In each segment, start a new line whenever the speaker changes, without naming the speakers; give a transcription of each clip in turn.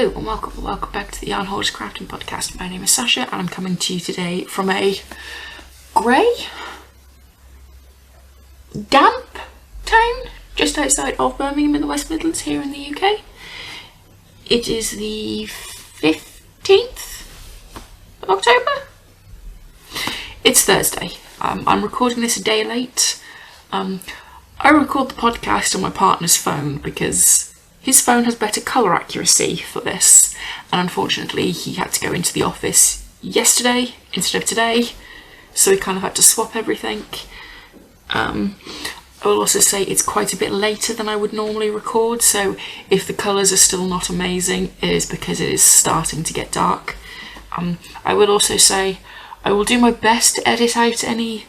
Hello and welcome back to the Yarn Hoarder's Crafting Podcast. My name is Sasha and I'm coming to you today from a grey, damp town just outside of Birmingham in the West Midlands here in the UK. It is the 15th of October. It's Thursday. I'm recording this a day late. I record the podcast on my partner's phone because his phone has better colour accuracy for this, and unfortunately he had to go into the office yesterday instead of today, so we kind of had to swap everything. I will also say it's quite a bit later than I would normally record, so if the colours are still not amazing, it is because it is starting to get dark. I would also say I will do my best to edit out any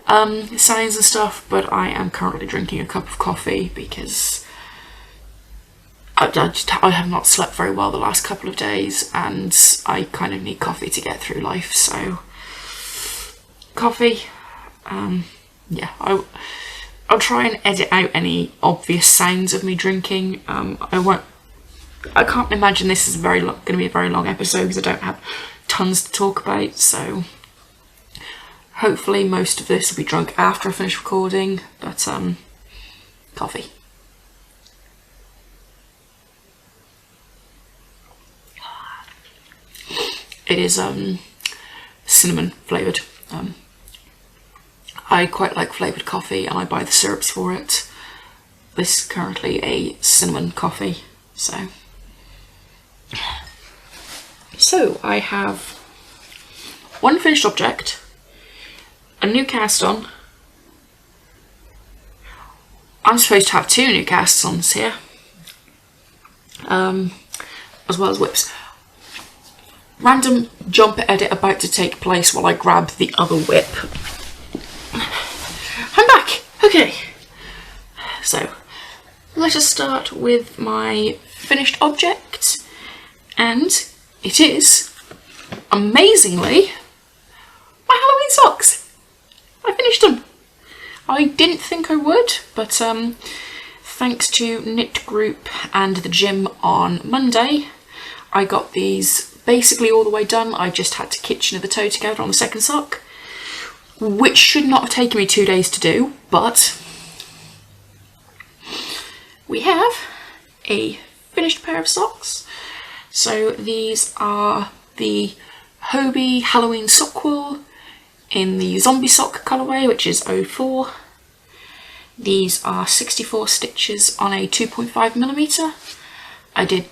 signs and stuff, but I am currently drinking a cup of coffee because I have not slept very well the last couple of days and I kind of need coffee to get through life, so coffee. Yeah, I'll try and edit out any obvious sounds of me drinking. I can't imagine this is going to be a very long episode because I don't have tons to talk about, so hopefully most of this will be drunk after I finish recording, but coffee. It is cinnamon flavoured. I quite like flavoured coffee and I buy the syrups for it. This is currently a cinnamon coffee, so I have one finished object, a new cast on. I'm supposed to have two new casts ons here, as well as whips. Random jumper edit about to take place while I grab the other whip. I'm back! Okay. So, let us start with my finished object. And it is, amazingly, my Halloween socks. I finished them. I didn't think I would, but thanks to Knit Group and the gym on Monday, I got these basically all the way done. I just had to kitchen the toe together on the second sock, which should not have taken me 2 days to do, but we have a finished pair of socks. So these are the Hobie Halloween sock wool in the zombie sock colourway, which is 04. These are 64 stitches on a 2.5mm. I did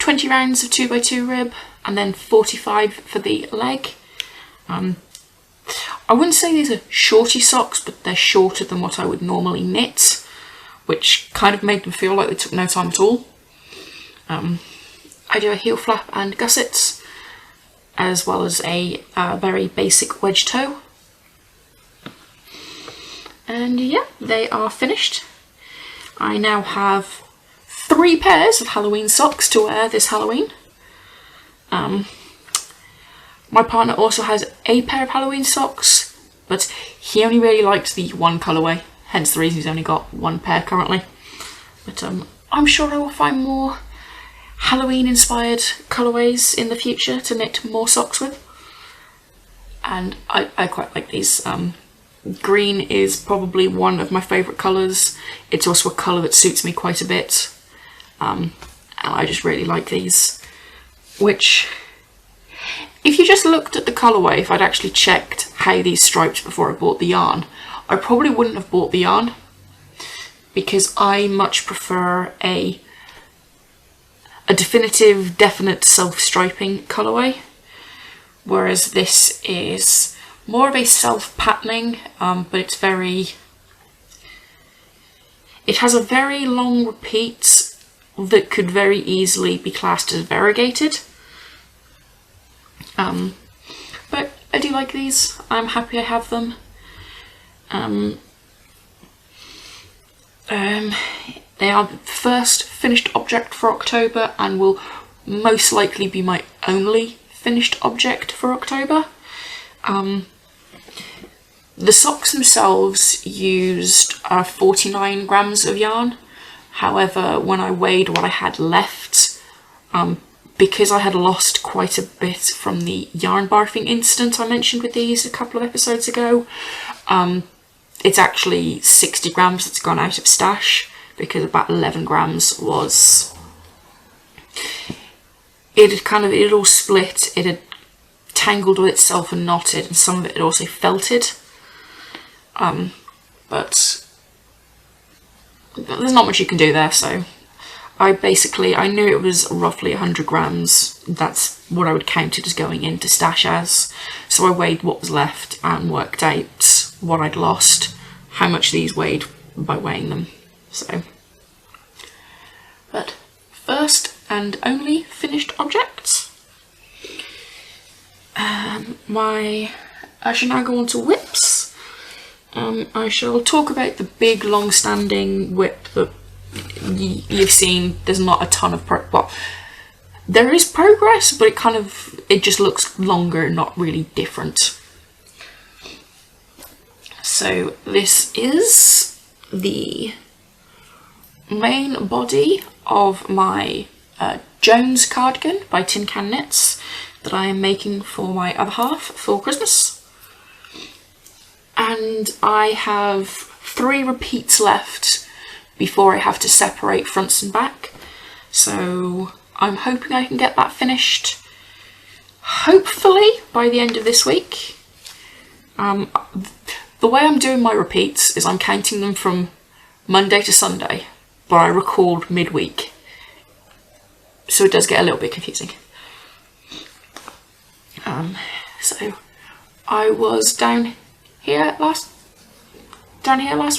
20 rounds of 2x2 rib and then 45 for the leg. I wouldn't say these are shorty socks, but they're shorter than what I would normally knit, which kind of made them feel like they took no time at all. I do a heel flap and gussets, as well as a very basic wedge toe. And yeah, they are finished. I now have 3 pairs of Halloween socks to wear this Halloween. My partner also has a pair of Halloween socks, but he only really likes the one colourway, hence the reason he's only got 1 pair currently. But I'm sure I will find more Halloween inspired colourways in the future to knit more socks with. And I quite like these. Green is probably one of my favourite colours. It's also a colour that suits me quite a bit. And I just really like these, which, if you just looked at the colourway, if I'd actually checked how these striped before I bought the yarn, I probably wouldn't have bought the yarn, because I much prefer a definitive, definite self-striping colourway, whereas this is more of a self-patterning, but it has a very long repeat that could very easily be classed as variegated. But I do like these. I'm happy I have them. They are the first finished object for October and will most likely be my only finished object for October. The socks themselves used 49 grams of yarn. However, when I weighed what I had left, because I had lost quite a bit from the yarn barfing incident I mentioned with these a couple of episodes ago, it's actually 60 grams that's gone out of stash, because about 11 grams was, it had all split, it had tangled with itself and knotted, and some of it had also felted. But there's not much you can do there, so I knew it was roughly 100 grams. That's what I would count it as going into stash as. So I weighed what was left and worked out what I'd lost, how much these weighed by weighing them. So, but first and only finished objects. I shall now go on to whips. I shall talk about the big long-standing whip that you've seen. There's not a ton of there is progress, but it just looks longer, not really different. So this is the main body of my Jones cardigan by Tin Can Knits that I am making for my other half for Christmas. And I have 3 repeats left before I have to separate fronts and back. So I'm hoping I can get that finished, hopefully by the end of this week. The way I'm doing my repeats is I'm counting them from Monday to Sunday, but I record midweek. So it does get a little bit confusing. So I was down here last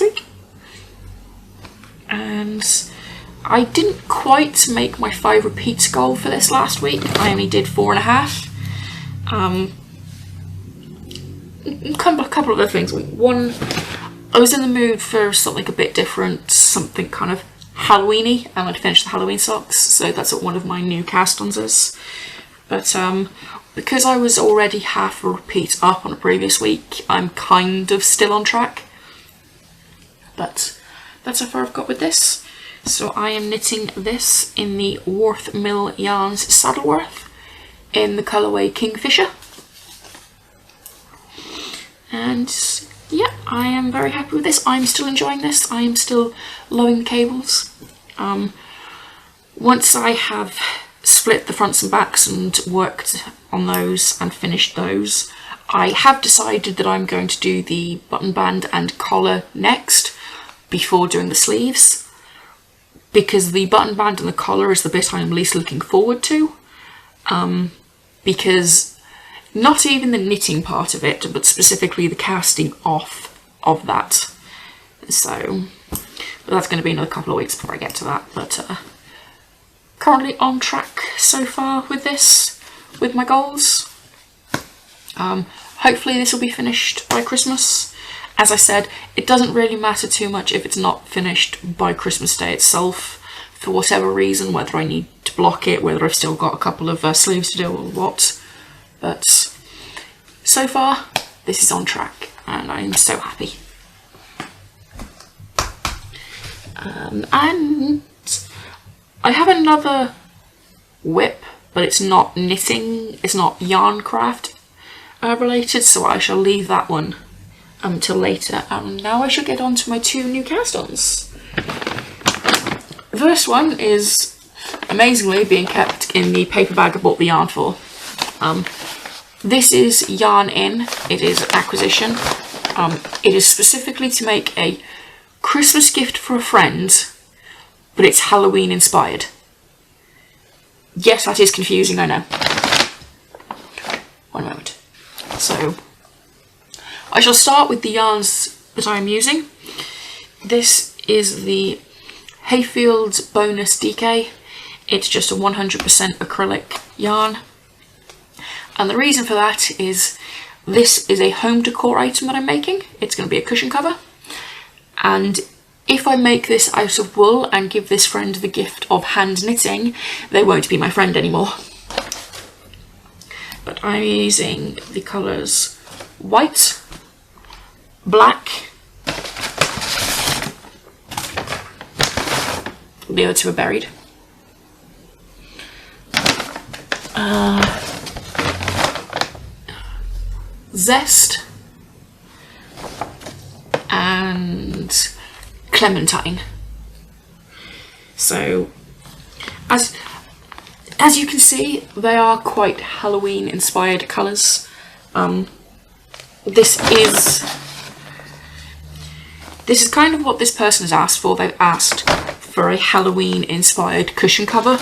week, and I didn't quite make my 5 repeats goal for this last week. I only did 4.5. A couple of other things. One, I was in the mood for something a bit different, something kind of Halloweeny, and I'd finished the Halloween socks, so that's what one of my new cast-ons is. But because I was already half a repeat up on a previous week, I'm kind of still on track. But that's how far I've got with this. So I am knitting this in the Worth Mill Yarns Saddleworth in the colourway Kingfisher. And yeah, I am very happy with this. I'm still enjoying this. I am still lowing the cables. Once I have split the fronts and backs and worked on those and finished those, I have decided that I'm going to do the button band and collar next before doing the sleeves, because the button band and the collar is the bit I'm least looking forward to, because not even the knitting part of it, but specifically the casting off of that. So that's going to be another couple of weeks before I get to that, but currently on track so far with this, with my goals. Hopefully this will be finished by Christmas. As I said, it doesn't really matter too much if it's not finished by Christmas Day itself, for whatever reason, whether I need to block it, whether I've still got a couple of sleeves to do or what. But so far, this is on track, and I'm so happy. And I have another whip, but it's not knitting, it's not yarn craft related, so I shall leave that one until later. And now I shall get on to my 2 new cast-ons. The first one is amazingly being kept in the paper bag I bought the yarn for. This is Yarn In. It is an acquisition. It is specifically to make a Christmas gift for a friend, but it's Halloween inspired. Yes, that is confusing, I know. One moment. So, I shall start with the yarns that I am using. This is the Hayfield Bonus DK. It's just a 100% acrylic yarn. And the reason for that is this is a home decor item that I'm making. It's going to be a cushion cover. And if I make this out of wool and give this friend the gift of hand knitting, they won't be my friend anymore. But I'm using the colours white, black, the other 2 are buried, Zest and Clementine. So as you can see, they are quite Halloween inspired colours. This is kind of what this person has asked for. They've asked for a Halloween inspired cushion cover.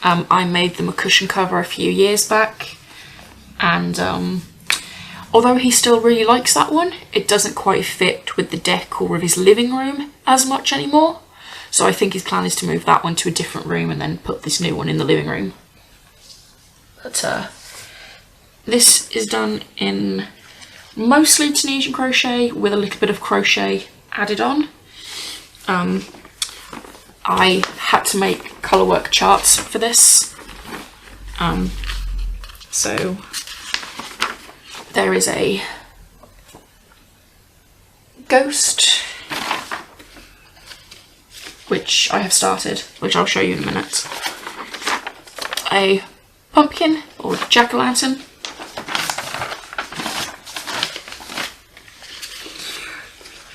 I made them a cushion cover a few years back, and although he still really likes that one, it doesn't quite fit with the decor of his living room as much anymore. So I think his plan is to move that one to a different room and then put this new one in the living room. But this is done in mostly Tunisian crochet with a little bit of crochet added on. I had to make colourwork charts for this. So there is a ghost, which I have started, which I'll show you in a minute. A pumpkin or jack-o'-lantern.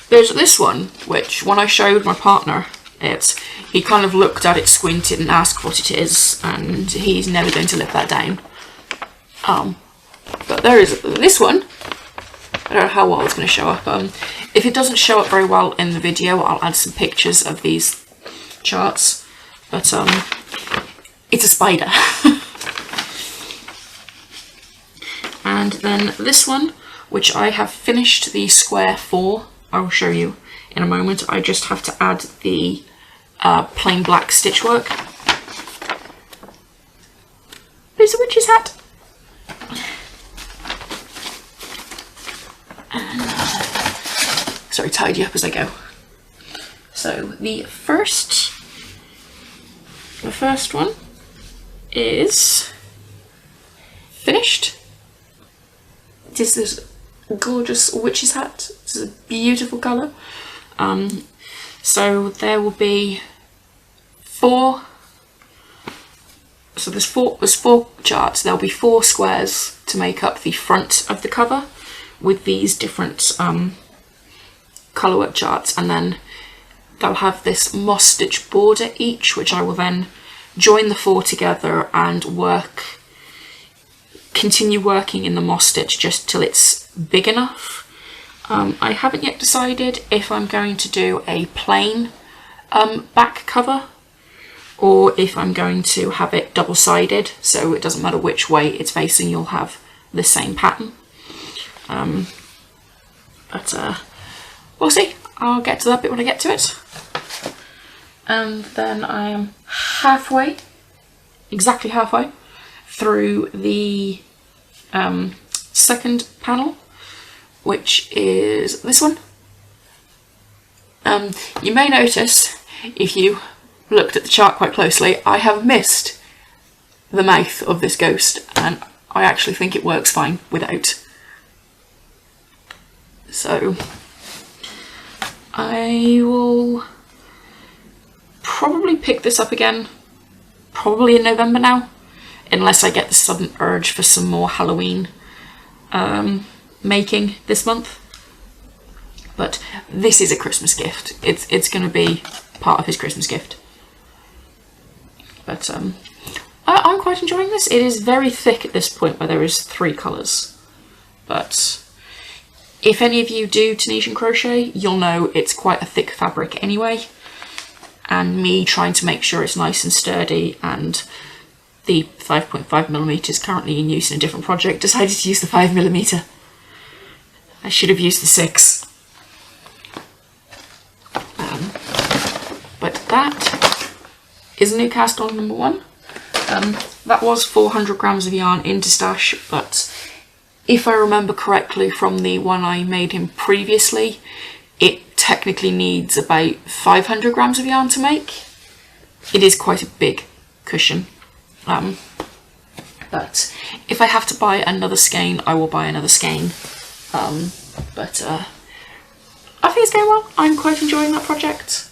There's this one, which when I showed my partner it, he kind of looked at it, squinted and asked what it is, and he's never going to live that down. But there is this one. I don't know how well it's going to show up. If it doesn't show up very well in the video, I'll add some pictures of these charts. But it's a spider. And then this one, which I have finished the square for. I'll show you in a moment. I just have to add the plain black stitchwork. There's a witch's hat. And, sorry, tidy up as I go. So the first one is finished. It is this gorgeous witch's hat. It's a beautiful colour. So there will be four. So there's four charts. There'll be 4 squares to make up the front of the cover with these different colourwork charts, and then they'll have this moss stitch border each, which I will then join the 4 together and continue working in the moss stitch just till it's big enough. I haven't yet decided if I'm going to do a plain back cover or if I'm going to have it double-sided, so it doesn't matter which way it's facing, you'll have the same pattern. But we'll see. I'll get to that bit when I get to it. And then I am exactly halfway through the second panel, which is this one. You may notice, if you looked at the chart quite closely, I have missed the mouth of this ghost, and I actually think it works fine without. So I will probably pick this up again, probably in November now, unless I get the sudden urge for some more Halloween making this month. But this is a Christmas gift. It's going to be part of his Christmas gift. But I'm quite enjoying this. It is very thick at this point, where there is 3 colours. But if any of you do Tunisian crochet, you'll know it's quite a thick fabric anyway. And me trying to make sure it's nice and sturdy, and the 5.5mm is currently in use in a different project, decided to use the 5mm. I should have used the 6. But that is a new cast on number 1. That was 400 grams of yarn into stash, but if I remember correctly from the one I made him previously, it technically needs about 500 grams of yarn to make. It is quite a big cushion. But if I have to buy another skein, I will buy another skein. But I think it's going well. I'm quite enjoying that project.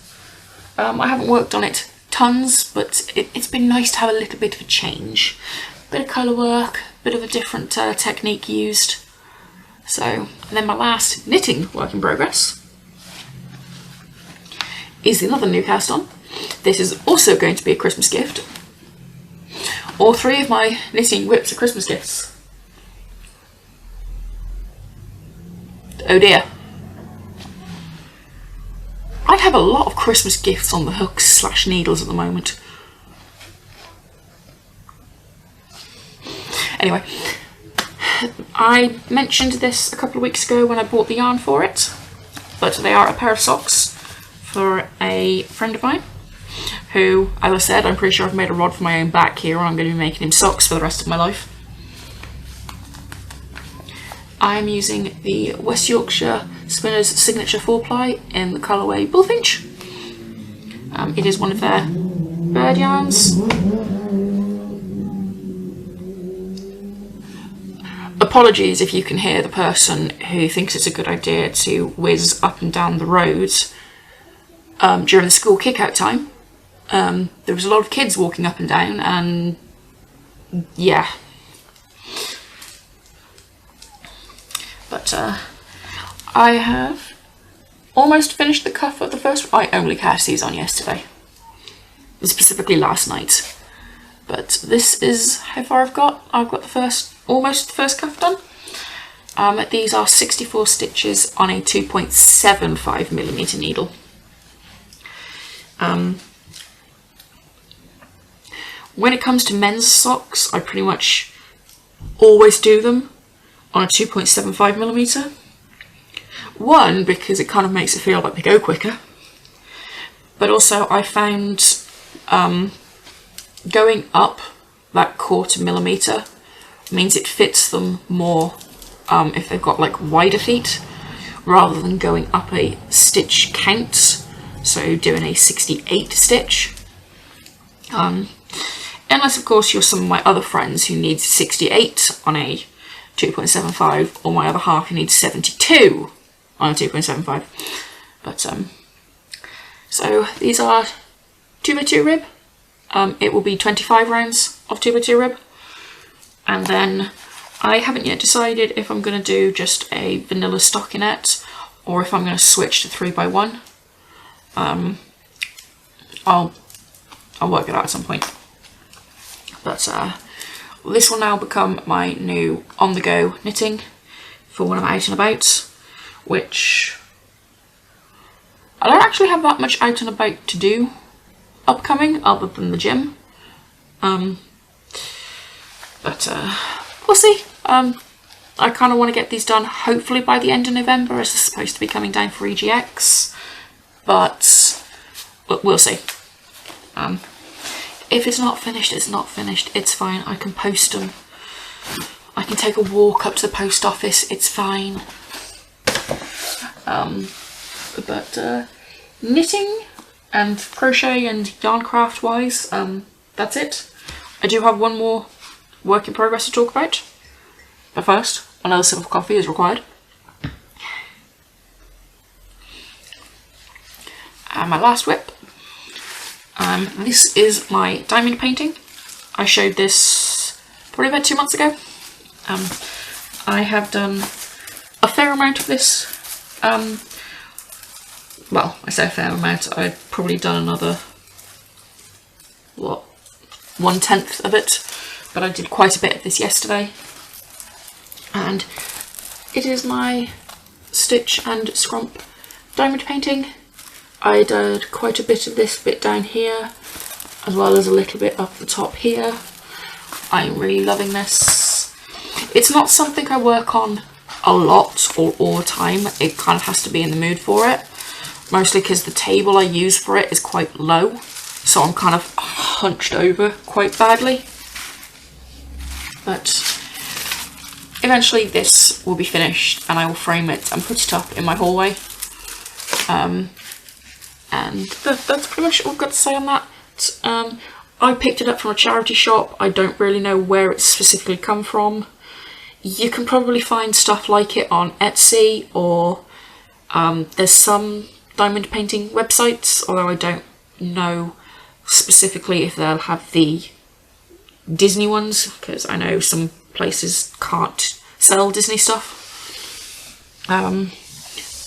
I haven't worked on it tons, but it's been nice to have a little bit of a change. bit of colour work, bit of a different technique used. So, and then my last knitting work in progress is another new cast on. This is also going to be a Christmas gift. All three of my knitting whips are Christmas gifts. Oh dear. I have a lot of Christmas gifts on the hooks / needles at the moment. Anyway, I mentioned this a couple of weeks ago when I bought the yarn for it, but they are a pair of socks for a friend of mine who, as I said, I'm pretty sure I've made a rod for my own back here, and I'm going to be making him socks for the rest of my life. I'm using the West Yorkshire Spinners Signature 4-ply in the colourway Bullfinch. It is one of their bird yarns. Apologies if you can hear the person who thinks it's a good idea to whiz up and down the roads during the school kick-out time. There was a lot of kids walking up and down, and yeah. But I have almost finished the cuff of the first one. I only cast these on yesterday, specifically last night. But this is how far I've got. I've got almost the first cuff done. These are 64 stitches on a 2.75mm needle. When it comes to men's socks, I pretty much always do them on a 2.75mm. One, because it kind of makes it feel like they go quicker, but also I found going up that 1/4mm means it fits them more if they've got like wider feet, rather than going up a stitch count, so doing a 68 stitch. Unless of course you're some of my other friends who need 68 on a 2.75, or my other half who needs 72 on a 2.75. But so these are 2x2 rib. It will be 25 rounds of 2x2 rib, and then I haven't yet decided if I'm going to do just a vanilla stockinette or if I'm going to switch to 3x1. I'll work it out at some point. But this will now become my new on-the-go knitting for when I'm out and about, which I don't actually have that much out and about to do upcoming other than the gym. But we'll see. I kind of want to get these done hopefully by the end of November, as they're supposed to be coming down for EGX, but we'll see. If it's not finished, it's not finished. It's fine. I can post them. I can take a walk up to the post office. It's fine. But knitting and crochet and yarn craft wise, that's it. I do have one more work in progress to talk about. But first, another sip of coffee is required. And my last whip. This is my diamond painting. I showed this probably about 2 months ago. I have done a fair amount of this. Well, I say a fair amount. I've probably done another, what, 1/10 of it. But I did quite a bit of this yesterday. And it is my stitch and scrump diamond painting. I did quite a bit of this bit down here, as well as a little bit up the top here. I'm really loving this. It's not something I work on a lot or all the time. It kind of has to be in the mood for it. Mostly because the table I use for it is quite low, so I'm kind of hunched over quite badly. But eventually this will be finished and I will frame it and put it up in my hallway. And that's pretty much all I've got to say on that. I picked it up from a charity shop. I don't really know where it's specifically come from. You can probably find stuff like it on Etsy, or there's some diamond painting websites, although I don't know specifically if they'll have the Disney ones, because I know some places can't sell Disney stuff. And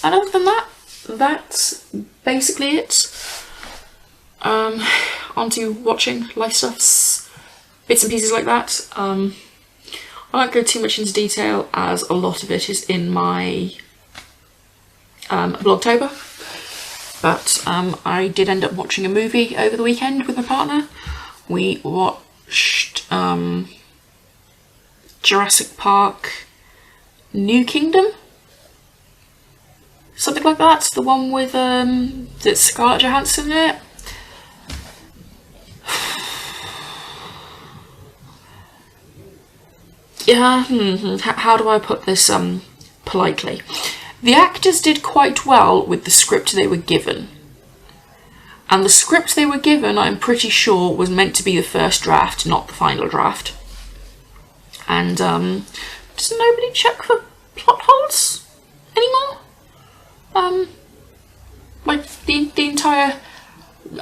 other than that, that's basically it. Onto watching life stuffs, bits and pieces like that. I won't go too much into detail as a lot of it is in my Blogtober, but I did end up watching a movie over the weekend with my partner. We watched Jurassic Park New Kingdom, something like that, the one with that's Scarlett Johansson in it. Yeah, how do I put this politely? The actors did quite well with the script they were given. And the script they were given, I'm pretty sure, was meant to be the first draft, not the final draft. And does nobody check for plot holes anymore? Like the entire,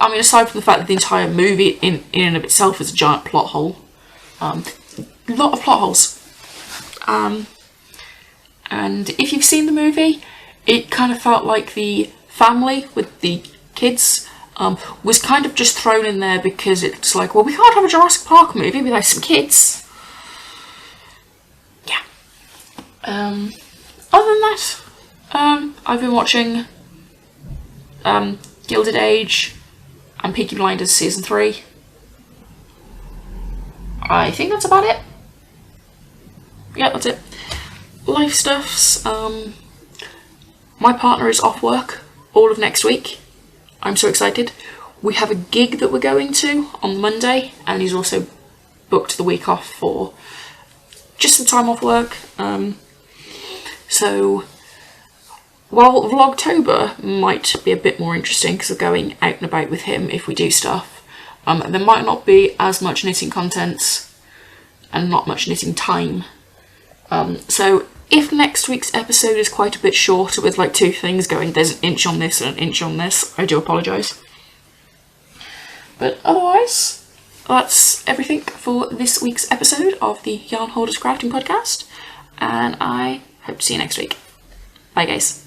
I mean, aside from the fact that the entire movie in and of itself is a giant plot hole, a lot of plot holes. And if you've seen the movie, it kind of felt like the family with the kids was kind of just thrown in there because it's like, well, we can't have a Jurassic Park movie without some kids. Yeah. Other than that, I've been watching Gilded Age and Peaky Blinders season 3. I think that's about it. Yeah, that's it. Life stuffs. My partner is off work all of next week. I'm so excited. We have a gig that we're going to on Monday, and he's also booked the week off for just some time off work. So while Vlogtober might be a bit more interesting because of going out and about with him if we do stuff, there might not be as much knitting content and not much knitting time. So if next week's episode is quite a bit shorter with like 2 things going, there's an inch on this and an inch on this, I do apologise. But otherwise, that's everything for this week's episode of the Yarn Hoarders Crafting Podcast, and I hope to see you next week. Bye guys.